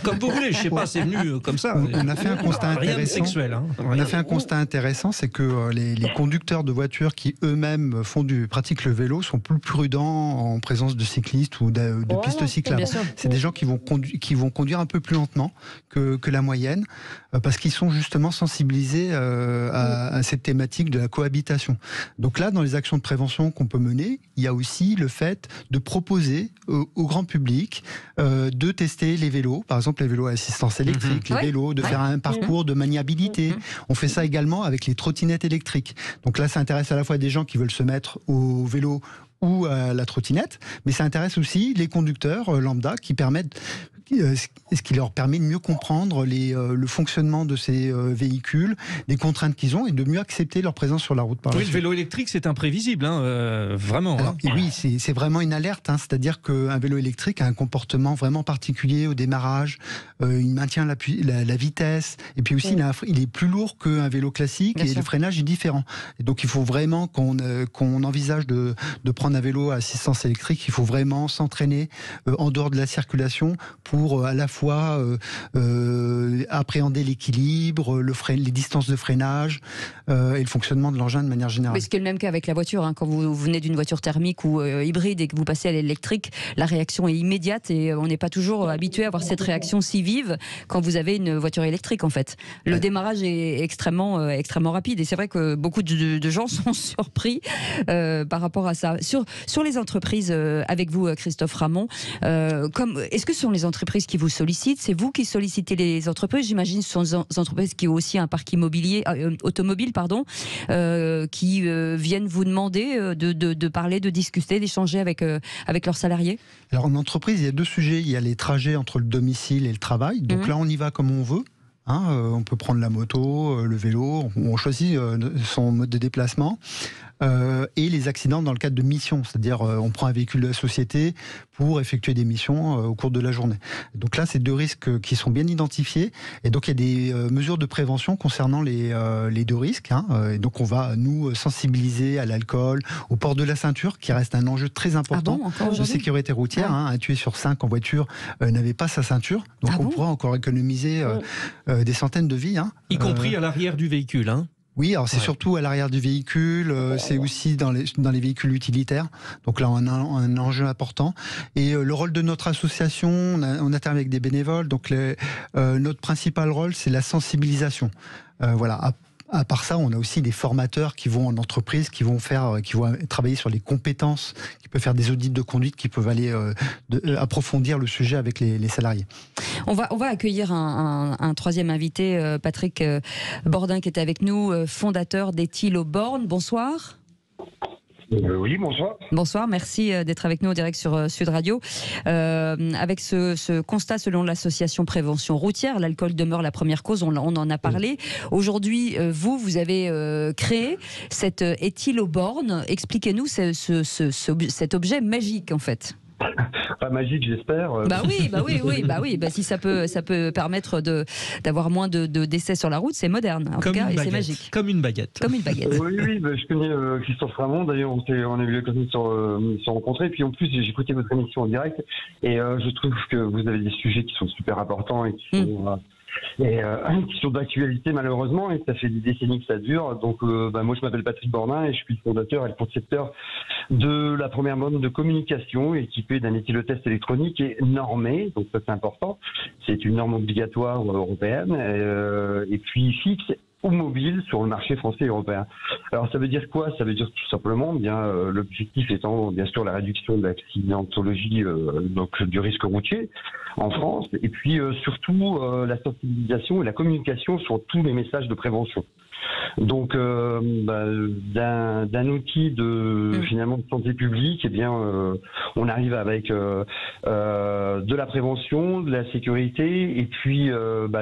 comme vous voulez. Je sais pas, c'est venu comme ça. On a fait un constat intéressant. Rien de sexuel. On a fait un constat intéressant, c'est que les conducteurs de voitures qui eux-mêmes pratiquent le vélo sont plus prudents en présence de cyclistes ou de pistes cyclables. C'est des gens qui vont conduire un peu plus lentement que la moyenne, parce qu'ils sont justement sensibilisés à cette thématique de la cohabitation. Donc là, dans les actions de prévention qu'on peut mener, il y a aussi le fait de proposer au grand public de tester les vélos, par exemple les vélos à assistance électrique, les vélos, de faire un parcours de maniabilité. On fait ça également avec les trottinettes électriques. Donc là, ça intéresse à la fois des gens qui veulent se mettre au vélo ou à la trottinette, mais ça intéresse aussi les conducteurs lambda qui permettent ce qui leur permet de mieux comprendre le fonctionnement de ces véhicules, des contraintes qu'ils ont et de mieux accepter leur présence sur la route. Oui, le vélo électrique, c'est imprévisible, vraiment. Alors, oui, c'est vraiment une alerte, c'est-à-dire qu'un vélo électrique a un comportement vraiment particulier au démarrage, il maintient la vitesse, et puis aussi il est plus lourd qu'un vélo classique, et le freinage est différent. Et donc il faut vraiment qu'on envisage de prendre un vélo à assistance électrique, il faut vraiment s'entraîner en dehors de la circulation pour à la fois appréhender l'équilibre, les distances de freinage et le fonctionnement de l'engin de manière générale. Mais ce qui est le même cas avec la voiture, quand vous venez d'une voiture thermique ou hybride et que vous passez à l'électrique, la réaction est immédiate et on n'est pas toujours habitué à avoir cette réaction si vive quand vous avez une voiture électrique en fait. Le démarrage est extrêmement rapide et c'est vrai que beaucoup de gens sont surpris par rapport à ça. Sur les entreprises, avec vous Christophe Ramon, est-ce que ce sont les entreprises qui vous sollicitent? C'est vous qui sollicitez les entreprises? J'imagine que ce sont des entreprises qui ont aussi un parc immobilier, automobile, qui viennent vous demander de parler, de discuter, d'échanger avec leurs salariés? Alors en entreprise, il y a deux sujets. Il y a les trajets entre le domicile et le travail. Donc là, on y va comme on veut. On peut prendre la moto, le vélo, on choisit son mode de déplacement. Et les accidents dans le cadre de missions, c'est-à-dire on prend un véhicule de la société pour effectuer des missions au cours de la journée. Donc là, c'est deux risques qui sont bien identifiés, et donc il y a des mesures de prévention concernant les deux risques. Et donc on va nous sensibiliser à l'alcool, au port de la ceinture, qui reste un enjeu très important de sécurité routière. Un tué sur 5 en voiture n'avait pas sa ceinture, donc on pourra encore économiser des centaines de vies. Y compris à l'arrière du véhicule. Oui, alors c'est surtout à l'arrière du véhicule, c'est aussi dans les véhicules utilitaires. Donc là, on a un enjeu important. Et le rôle de notre association, on intervient avec des bénévoles. Donc notre principal rôle, c'est la sensibilisation. Voilà. À part ça, on a aussi des formateurs qui vont en entreprise, qui vont travailler sur les compétences, qui peuvent faire des audits de conduite, qui peuvent aller approfondir le sujet avec les salariés. On va accueillir un troisième invité, Patrick Bordin, qui est avec nous, fondateur d'Ethilo Born. Bonsoir. Oui, bonsoir. Bonsoir, merci d'être avec nous en direct sur Sud Radio. Avec ce constat, selon l'association Prévention Routière, l'alcool demeure la première cause, on en a parlé. Aujourd'hui, vous avez créé cette Ethilo Born. Expliquez-nous cet objet magique, en fait. Pas magique, j'espère. Oui. Si ça peut permettre d'avoir moins de décès sur la route, c'est moderne. En tout cas, et c'est magique. Comme une baguette. Comme une baguette. Oui, je connais Christophe Ramon. D'ailleurs, on a eu l'occasion de se rencontrer. Et puis en plus, j'ai écouté votre émission en direct. Et je trouve que vous avez des sujets qui sont super importants et qui sont d'actualité malheureusement, et ça fait des décennies que ça dure. Donc moi je m'appelle Patrick Bordin et je suis le fondateur et le concepteur de la première borne de communication équipée d'un éthylotest électronique et normé, donc ça c'est important, c'est une norme obligatoire européenne et puis fixe ou mobile sur le marché français et européen. Alors ça veut dire quoi? Ça veut dire tout simplement l'objectif étant bien sûr la réduction de l'accidentologie, donc du risque routier en France, et puis surtout la sensibilisation et la communication sur tous les messages de prévention. Donc d'un outil finalement de santé publique, on arrive avec de la prévention, de la sécurité, et puis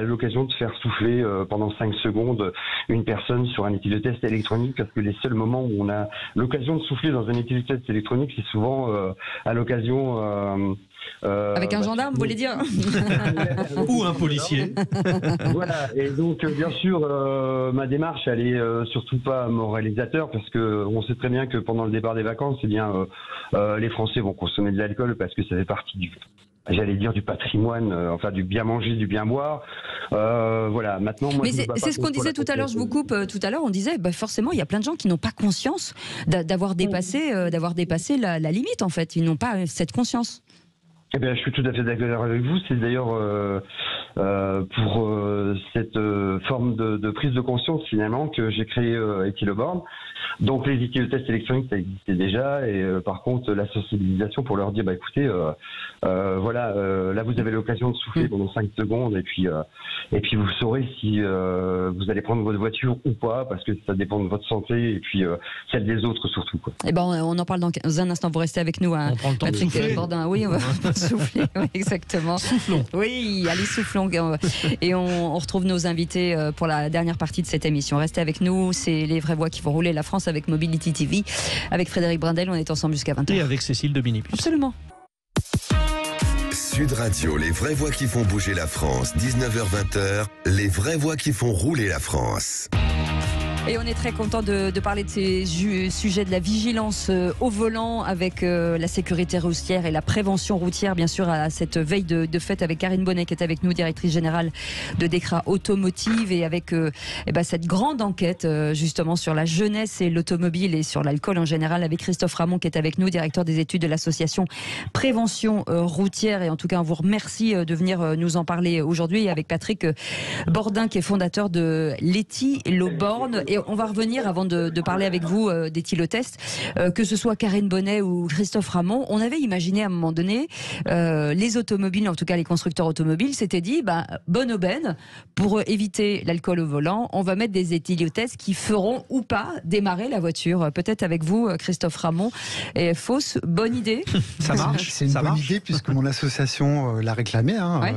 l'occasion de faire souffler pendant 5 secondes une personne sur un éthylotest électronique, parce que les seuls moments où on a l'occasion de souffler dans un éthylotest électronique, c'est souvent à l'occasion avec un gendarme, vous voulez dire? Ou un policier. Voilà, et donc bien sûr, ma démarche, elle est surtout pas moralisateur, parce que on sait très bien que pendant le départ des vacances, les Français vont consommer de l'alcool parce que ça fait partie du patrimoine, du bien manger, du bien boire. Voilà, maintenant... Moi, mais c'est ce qu'on disait tout à l'heure, je vous coupe tout à l'heure, on disait, forcément, il y a plein de gens qui n'ont pas conscience d'avoir dépassé la limite, en fait. Ils n'ont pas cette conscience. Je suis tout à fait d'accord avec vous. C'est d'ailleurs pour cette forme de prise de conscience finalement que j'ai créé Ethyloborn. Donc les éthylotests électroniques ça existait déjà et par contre la sensibilisation pour leur dire écoutez voilà là vous avez l'occasion de souffler pendant 5 secondes et puis vous saurez si vous allez prendre votre voiture ou pas parce que ça dépend de votre santé et puis celle des autres surtout quoi. Eh ben on en parle dans un instant, vous restez avec nous, hein, on prend le temps Patrick de souffler. Bordin. Oui, on va souffler, oui, exactement. Soufflons. Oui, allez, soufflons. Et on retrouve nos invités pour la dernière partie de cette émission. Restez avec nous, c'est les vraies voix qui font rouler la France avec Mobility TV. Avec Frédéric Brindel, on est ensemble jusqu'à 20h. Et avec Cécile de Binipus. Absolument. Sud Radio, les vraies voix qui font bouger la France, 19h-20h, les vraies voix qui font rouler la France. Et on est très content de parler de ces sujets de la vigilance au volant avec la sécurité routière et la prévention routière, bien sûr, à cette veille de fête avec Karine Bonnet qui est avec nous, directrice générale de Dekra Automotive, et avec cette grande enquête justement sur la jeunesse et l'automobile et sur l'alcool en général avec Christophe Ramon qui est avec nous, directeur des études de l'association Prévention routière. Et en tout cas, on vous remercie de venir nous en parler aujourd'hui, et avec Patrick Bordin qui est fondateur de l'Ethyloborn. Et on va revenir, avant de parler avec vous d'éthylotest, que ce soit Karine Bonnet ou Christophe Ramon, on avait imaginé à un moment donné, les automobiles, en tout cas les constructeurs automobiles, s'étaient dit, bonne aubaine, pour éviter l'alcool au volant, on va mettre des éthylotests qui feront ou pas démarrer la voiture. Peut-être avec vous, Christophe Ramon. Et fausse, bonne idée. Ça marche. C'est une bonne idée puisque mon association l'a réclamé,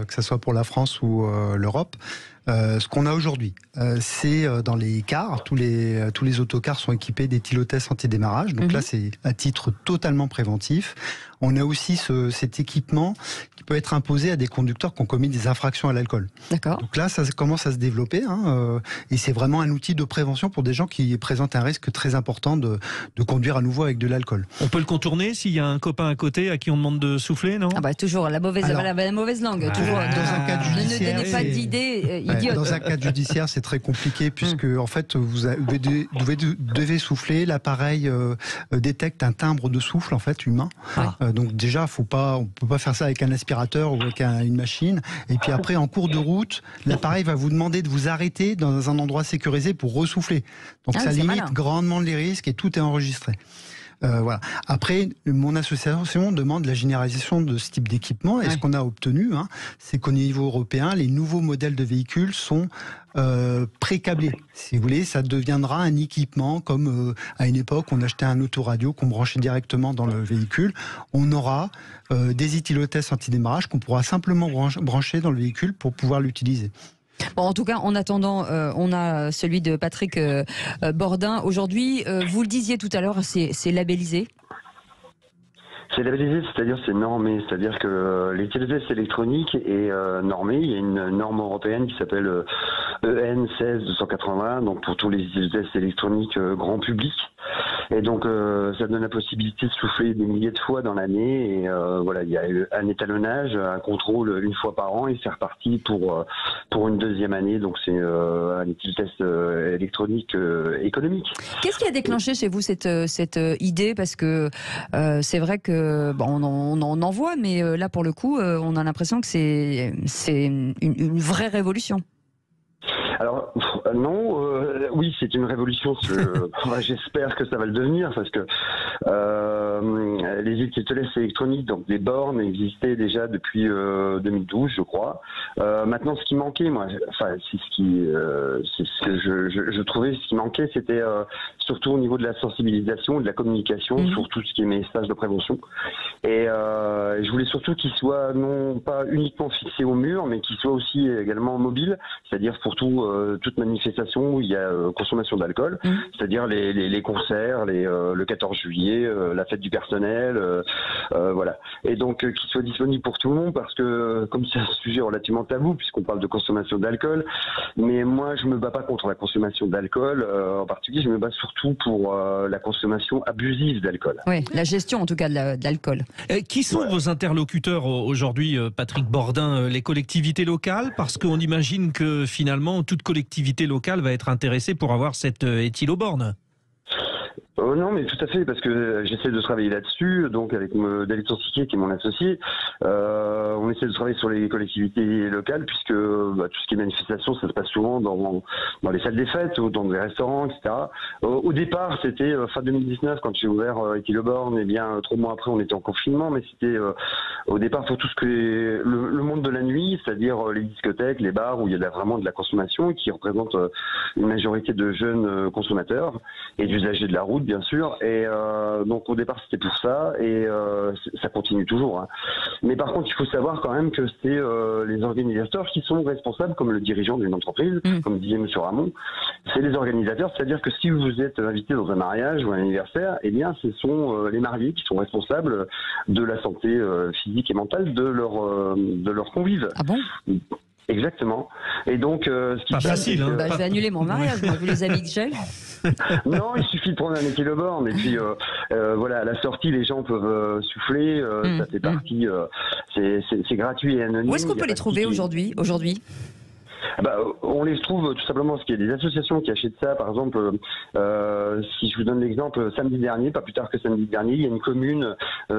que ce soit pour la France ou l'Europe. Ce qu'on a aujourd'hui, c'est dans les cars, tous les autocars sont équipés d'éthylotests anti-démarrage. Donc là, c'est à titre totalement préventif. On a aussi cet équipement qui peut être imposé à des conducteurs qui ont commis des infractions à l'alcool. D'accord. Donc là, ça commence à se développer, et c'est vraiment un outil de prévention pour des gens qui présentent un risque très important de conduire à nouveau avec de l'alcool. On peut le contourner s'il y a un copain à côté à qui on demande de souffler, non ? Toujours la mauvaise langue. Toujours, dans un cas judiciaire, ne donnez pas d'idées idiotes. Dans un cas judiciaire, c'est très compliqué puisque en fait, vous devez souffler. L'appareil détecte un timbre de souffle en fait humain. Donc déjà, on peut pas faire ça avec un aspirateur ou avec une machine. Et puis après, en cours de route, l'appareil va vous demander de vous arrêter dans un endroit sécurisé pour ressouffler. Donc ça limite grandement les risques et tout est enregistré. Voilà. Après, mon association demande la généralisation de ce type d'équipement, et ce qu'on a obtenu, c'est qu'au niveau européen, les nouveaux modèles de véhicules sont pré-câblés. Si vous voulez, ça deviendra un équipement comme à une époque, on achetait un autoradio qu'on branchait directement dans le véhicule. On aura des éthylotests anti-démarrage qu'on pourra simplement brancher dans le véhicule pour pouvoir l'utiliser. Bon, en tout cas, en attendant, on a celui de Patrick Bordin. Aujourd'hui, vous le disiez tout à l'heure, c'est labellisé. C'est labellisé, c'est-à-dire c'est normé, c'est-à-dire que l'éthylotest électronique est normé. Il y a une norme européenne qui s'appelle EN 16280, donc pour tous les éthylotests électroniques grand public. Et donc ça donne la possibilité de souffler des milliers de fois dans l'année. Et voilà, il y a un étalonnage, un contrôle une fois par an, et c'est reparti pour une deuxième année. Donc c'est un éthylotest électronique économique. Qu'est-ce qui a déclenché chez vous cette idée ? Parce que c'est vrai que on en voit, mais là pour le coup, on a l'impression que c'est une vraie révolution. Alors non, oui, c'est une révolution. J'espère que ça va le devenir parce que les éthylotests électroniques, donc des bornes, existaient déjà depuis 2012, je crois. Maintenant, ce qui manquait, moi, c'est ce que je trouvais, ce qui manquait, c'était surtout au niveau de la sensibilisation, de la communication, sur tout ce qui est message de prévention. Et je voulais surtout qu'il soit non pas uniquement fixé au mur, mais qu'il soit aussi également mobile, c'est-à-dire pour toute manifestation où il y a consommation d'alcool, c'est-à-dire les concerts, le 14 juillet, la fête du personnel, voilà. Et donc qu'il soit disponible pour tout le monde, parce que comme c'est un sujet relativement tabou, puisqu'on parle de consommation d'alcool, mais moi je me bats pas contre la consommation d'alcool, en particulier je me bats surtout pour la consommation abusive d'alcool. Oui, la gestion en tout cas de l'alcool. Qui sont vos interlocuteurs aujourd'hui, Patrick Bordin? Les collectivités locales? Parce qu'on imagine que finalement toute collectivité locale va être intéressée pour avoir cette éthyloborne. Non, mais tout à fait, parce que j'essaie de travailler là-dessus, donc avec David Sonsiquier, qui est mon associé, on essaie de travailler sur les collectivités locales, puisque tout ce qui est manifestation, ça se passe souvent dans les salles des fêtes ou dans des restaurants, etc. Au départ, c'était fin 2019, quand j'ai ouvert Étienne Le Born, et bien 3 mois après, on était en confinement, mais c'était au départ pour tout ce que le monde de la nuit, c'est-à-dire les discothèques, les bars, où il y a vraiment de la consommation, qui représente une majorité de jeunes consommateurs et d'usagers de la route, bien sûr, et donc au départ c'était pour ça, et ça continue toujours, hein. Mais par contre il faut savoir quand même que c'est les organisateurs qui sont responsables, comme le dirigeant d'une entreprise, comme disait M. Ramon, c'est les organisateurs, c'est-à-dire que si vous êtes invité dans un mariage ou un anniversaire, eh bien ce sont les mariés qui sont responsables de la santé physique et mentale de leurs convives. Ah bon? Exactement. Et donc, ce qui pas facile, hein. Je vais annuler mon mariage, moi, vu les amis que j'ai. Non, il suffit de prendre un Étienne Le Born, et puis voilà, à la sortie, les gens peuvent souffler, ça fait partie, c'est gratuit et anonyme. Où est-ce qu'on peut les trouver aujourd'hui? On les trouve tout simplement parce qu'il y a des associations qui achètent ça. Par exemple, si je vous donne l'exemple, samedi dernier, pas plus tard que samedi dernier, il y a une commune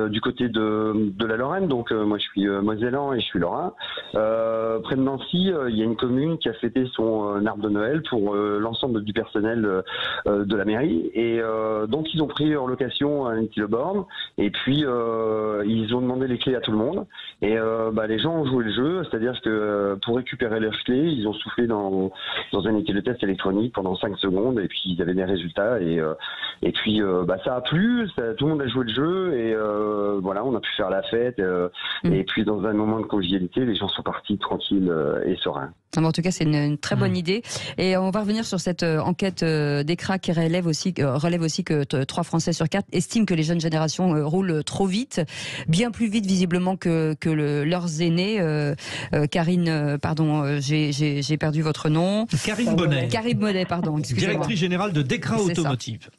du côté de la Lorraine, donc moi je suis mosellan et je suis lorrain. Près de Nancy, il y a une commune qui a fêté son arbre de Noël pour l'ensemble du personnel de la mairie, et donc ils ont pris en location un Étienne Le Born, et puis ils ont demandé les clés à tout le monde, et les gens ont joué le jeu, c'est-à-dire que pour récupérer leurs clés, ils ont soufflé dans un étiquette de test électronique pendant 5 secondes, et puis ils avaient des résultats, et puis ça a plu, tout le monde a joué le jeu, et voilà, on a pu faire la fête, et puis dans un moment de convivialité, les gens sont partis tranquilles et sereins. En tout cas, c'est une très bonne idée. Et on va revenir sur cette enquête d'ECRA qui relève aussi que 3 Français sur 4 estiment que les jeunes générations roulent trop vite, bien plus vite visiblement que leurs aînés. Karine, pardon, j'ai perdu votre nom. Karine Bonnet. Karine Bonnet, pardon. Excusez-moi. Directrice générale de DECRA Automotive.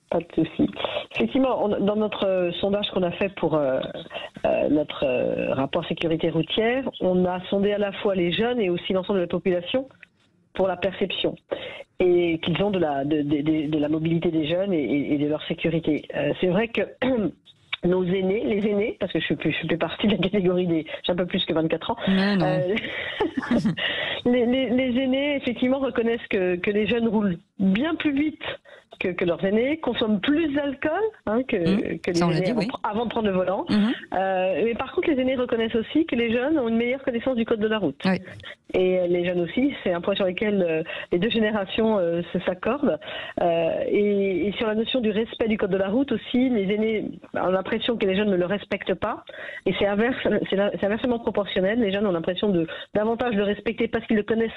Pas de souci. Effectivement, dans notre sondage qu'on a fait pour notre rapport sécurité routière, on a sondé à la fois les jeunes et aussi l'ensemble de la population pour la perception et qu'ils ont de la mobilité des jeunes et de leur sécurité. C'est vrai que nos aînés, les aînés, parce que je fais partie de la catégorie j'ai un peu plus que 24 ans. Les aînés, effectivement, reconnaissent que les jeunes roulent bien plus vite que leurs aînés, consomment plus d'alcool que les aînés avant de prendre le volant. Mais par contre, les aînés reconnaissent aussi que les jeunes ont une meilleure connaissance du code de la route. Oui. Et les jeunes aussi, c'est un point sur lequel les deux générations s'accordent. Et sur la notion du respect du code de la route aussi, les aînés ont l'impression que les jeunes ne le respectent pas. Et c'est inversement proportionnel. Les jeunes ont l'impression davantage de respecter parce qu'ils le connaissent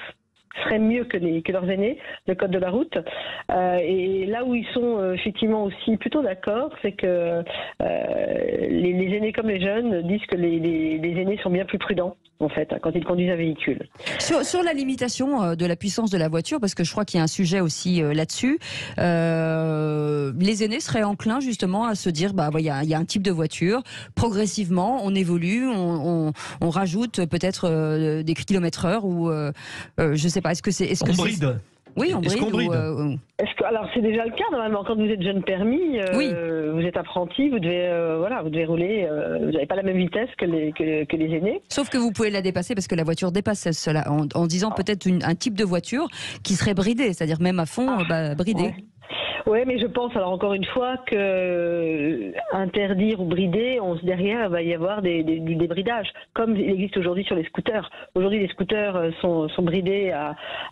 serait mieux que leurs aînés, le code de la route. Et là où ils sont effectivement aussi plutôt d'accord, c'est que les aînés comme les jeunes disent que les aînés sont bien plus prudents, en fait, quand ils conduisent un véhicule. Sur la limitation de la puissance de la voiture, parce que je crois qu'il y a un sujet aussi là-dessus, les aînés seraient enclins justement à se dire, il y a un type de voiture, progressivement, on évolue, on rajoute peut-être des kilomètres/heure ou je sais pas. On bride. Oui, on bride. Alors c'est déjà le cas normalement. Quand vous êtes jeune permis, vous êtes apprenti, vous devez rouler. Vous n'avez pas la même vitesse que les aînés. Sauf que vous pouvez la dépasser parce que la voiture dépasse cela en disant peut-être un type de voiture qui serait bridée, c'est-à-dire même à fond bridée. Ouais. Oui, mais je pense, alors encore une fois, que interdire ou brider, derrière, il va y avoir du débridage, comme il existe aujourd'hui sur les scooters. Aujourd'hui, les scooters sont bridés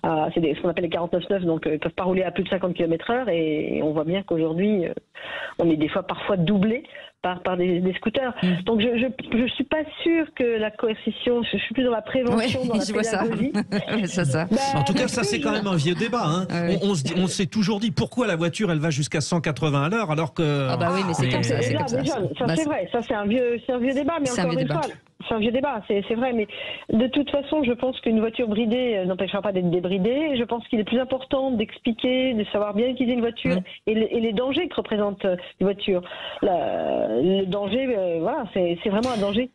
c'est ce qu'on appelle les 49.9, donc ils ne peuvent pas rouler à plus de 50 km/h, et on voit bien qu'aujourd'hui, on est parfois doublé par des scooters. Donc je suis pas sûre que la coercition, je suis plus dans la prévention, dans la pédagogie. Ça. En tout cas, ça c'est quand même un vieux débat. Hein. On s'est toujours dit pourquoi la voiture elle va jusqu'à 180 à l'heure alors que... Ah bah oui, mais c'est comme ça. Ça c'est vrai, ça c'est un vieux débat, mais encore une fois... C'est un vieux débat, c'est vrai, mais de toute façon, je pense qu'une voiture bridée n'empêchera pas d'être débridée. Je pense qu'il est plus important d'expliquer, de savoir bien utiliser une voiture et les dangers que représente une voiture. Le danger, c'est vraiment un danger.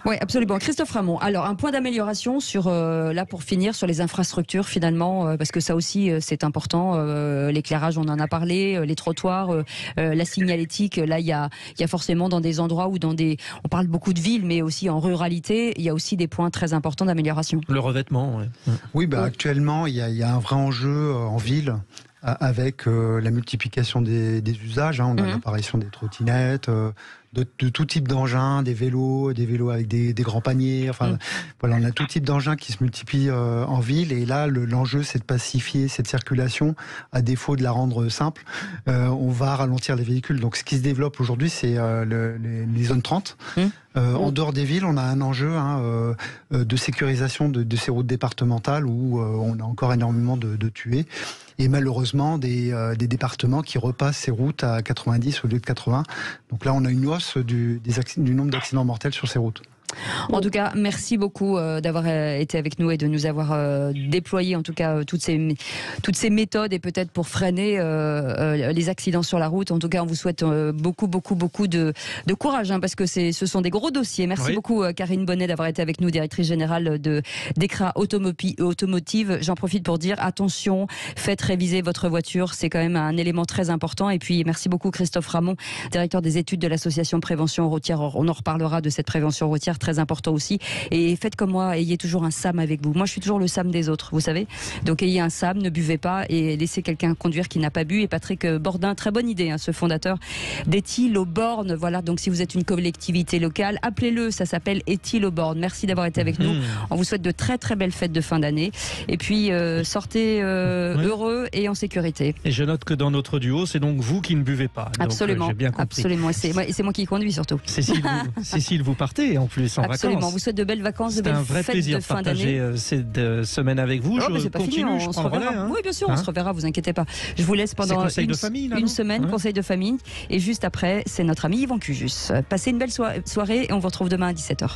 Oui, absolument. Christophe Ramon, alors un point d'amélioration sur, là pour finir, sur les infrastructures finalement, parce que ça aussi c'est important, l'éclairage on en a parlé, les trottoirs, la signalétique, là il y a forcément dans des endroits où on parle beaucoup de villes, mais aussi en ruralité, il y a aussi des points très importants d'amélioration. Le revêtement, ouais. Oui, actuellement il y a un vrai enjeu en ville, avec la multiplication des usages. On a l'apparition des trottinettes, de tout type d'engins, des vélos avec des grands paniers. Enfin, voilà, on a tout type d'engins qui se multiplient en ville. Et là, l'enjeu, c'est de pacifier cette circulation. À défaut de la rendre simple, on va ralentir les véhicules. Donc, ce qui se développe aujourd'hui, c'est les zones 30. En dehors des villes, on a un enjeu de sécurisation de ces routes départementales où on a encore énormément de tués. Et malheureusement, des départements qui repassent ces routes à 90 au lieu de 80. Donc là, on a une hausse du nombre d'accidents mortels sur ces routes. En tout cas, merci beaucoup d'avoir été avec nous et de nous avoir déployé en tout cas toutes ces méthodes et peut-être pour freiner les accidents sur la route. En tout cas, on vous souhaite beaucoup de courage parce que ce sont des gros dossiers. Merci beaucoup Karine Bonnet d'avoir été avec nous, directrice générale d'ECRA Automotive. J'en profite pour dire attention, faites réviser votre voiture, c'est quand même un élément très important. Et puis merci beaucoup Christophe Ramon, directeur des études de l'association Prévention Routière. On en reparlera de cette prévention routière, très important aussi. Et faites comme moi, ayez toujours un SAM avec vous. Moi, je suis toujours le SAM des autres, vous savez. Donc, ayez un SAM, ne buvez pas et laissez quelqu'un conduire qui n'a pas bu. Et Patrick Bordin, très bonne idée, ce fondateur d'Éthyle-aux-Bornes. Voilà, donc si vous êtes une collectivité locale, appelez-le, ça s'appelle Éthyle-aux-Bornes. Merci d'avoir été avec nous. On vous souhaite de très très belles fêtes de fin d'année. Et puis, sortez heureux et en sécurité. Et je note que dans notre duo, c'est donc vous qui ne buvez pas. Absolument. Donc, j'ai bien compris. Absolument. Et c'est moi qui conduis surtout. Cécile, vous partez en plus en Absolument. vacances. On vous souhaite de belles vacances, de belles fêtes de fin d'année. C'est un vrai plaisir de partager cette semaine avec vous. Je continue, je prends le relais. Oui, bien sûr, on se reverra, vous inquiétez pas. Je vous laisse pendant une semaine, conseil de famille. Et juste après, c'est notre ami Yvan Cujus. Passez une belle soirée et on vous retrouve demain à 17h.